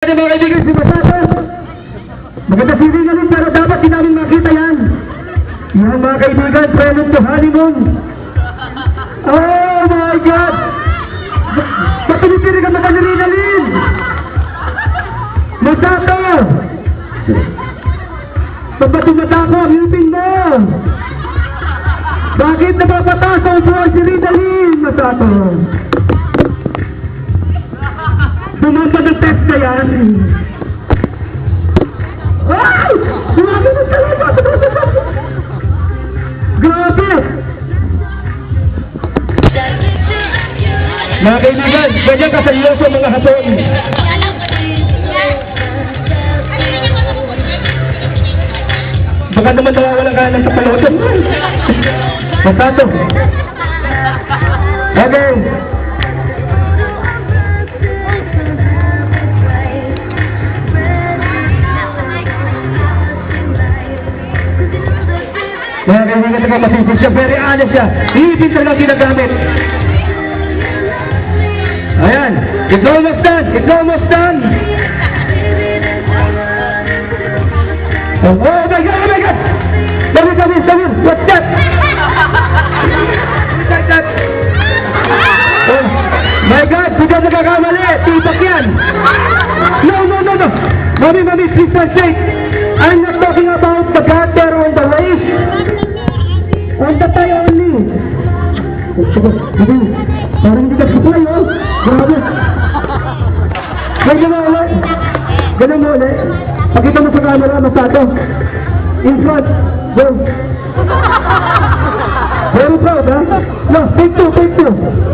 Mga kaibigan, si Masato. Maganda sisingalin pero dapat din namin makita yan. Yan mga kaibigan, prelude to honeymoon. Oh my God! Kapinipiri ka magalinalin! Masato! Ba't ba tumatako ang ngipin mo? Bakit napapataas ang buwan si Ridalin, Masato? Bumamba ng test na yan. Ay! Grabe na talaga! Grabe! Mga kaibigan, ganyan kaseryoso mga hason. Baka naman nawawala ka ng kapaloto. Masato. Okay. Mga kaibigan na masisip siya, very honest siya. Ibig talaga ginagamit. Ayan, it's almost done, it's almost done. Oh my God, oh my God! Samir, what's that? What's that? Oh my God, hindi ka nagkakamali, tipak yan. No. Mami, please translate. I'm not talking about the gutter on the waist. On the thigh only. Parang hindi ka supply, oh. Grabe. Ganun mo ulit. Pakita mo sa camera, Masato. In front. Go. Very proud, ha? No, take two.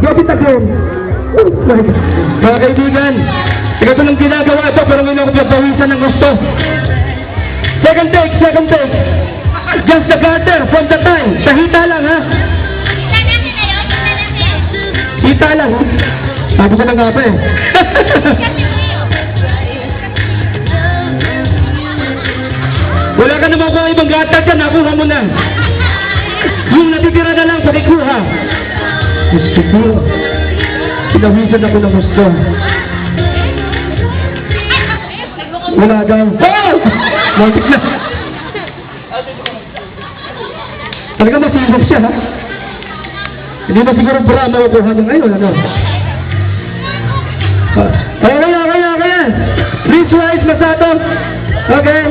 Get it again. Oh my God. Mga kaibigan, ito nang ginagawa ito, pero ngayon ako pinapawisan ng gusto. Second take. Just the gutter from the thigh. Tahita lang, ha? Hita lang, ha? Sabi ko na nga pa, eh. Wala ka naman kung ibang gutter dyan, nakuha mo na. Yung natitira na lang, pakikuha. Gusto ko. Pinawisan ako ng gusto. Wala daw. Oh! Mantik na. Talaga masibok siya, ha? Hindi na siguro bra makukuha niya ngayon, ano? Kaya. Please rise, Masato. Okay.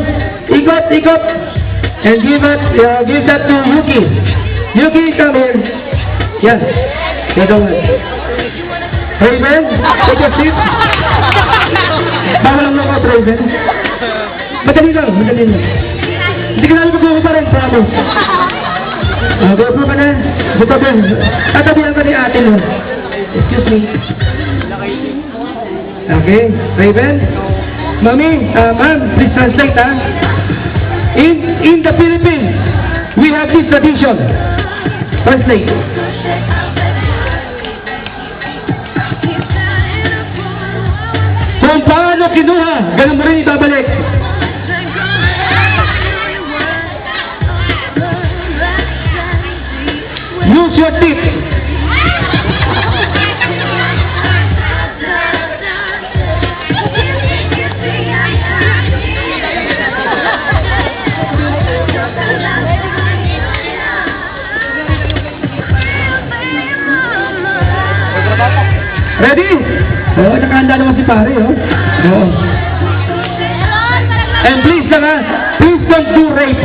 Ikot. And give that to Yuki. Yuki, come here. Yes. Get over. Raven, take a seat. Bawal ang mga Raven. Madali lang. Hindi ka namin pagkuha pa rin, promise. Go po ka na. Buto ka. Tatabihan ka ni ate nun. Excuse me. Okay, Raven. Mami, ma'am, please translate, ha? In the Philippines, we have this tradition. Translate. Kung paano kinuha, ganun mo rin ibabalik. Use your teeth. Ready? Oo, nakahanda naman si pare, oh. Oo. And please don't do rape.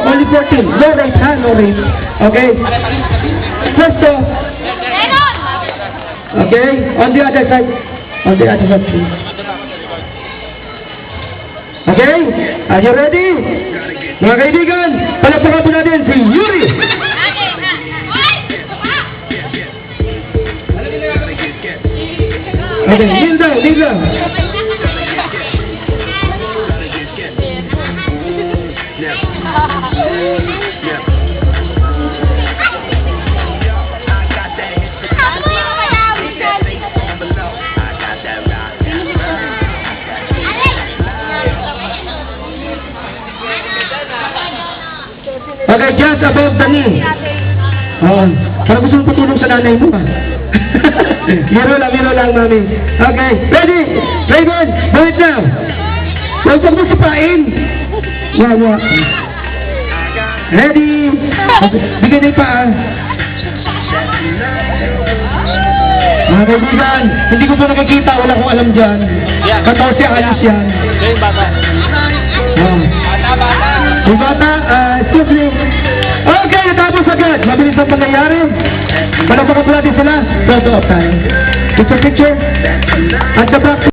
Only 14. No rape, ha? No rape. Okay? First off. Okay? On the other side. Please. Okay? Are you ready? Mga kaibigan, palakpakan po natin si Yuri! Okay, kneel down. Okay, just above the knee. Parang gusto mong patulong sa nanay mo, ha? Biro lang, mami. Okay, ready? Raven, do it now. Huwag mo sipain. Wow. Ready? Bigyan na yung paa. Mga kaibigan, hindi ko pa nakikita, wala akong alam dyan. 14 anos yan. Yung bata. Yung bata, excuse me. Okay, natapos agad. Mabilis ang pangyayari. Malapakaplati sila. Photo of time. Picture. At the back.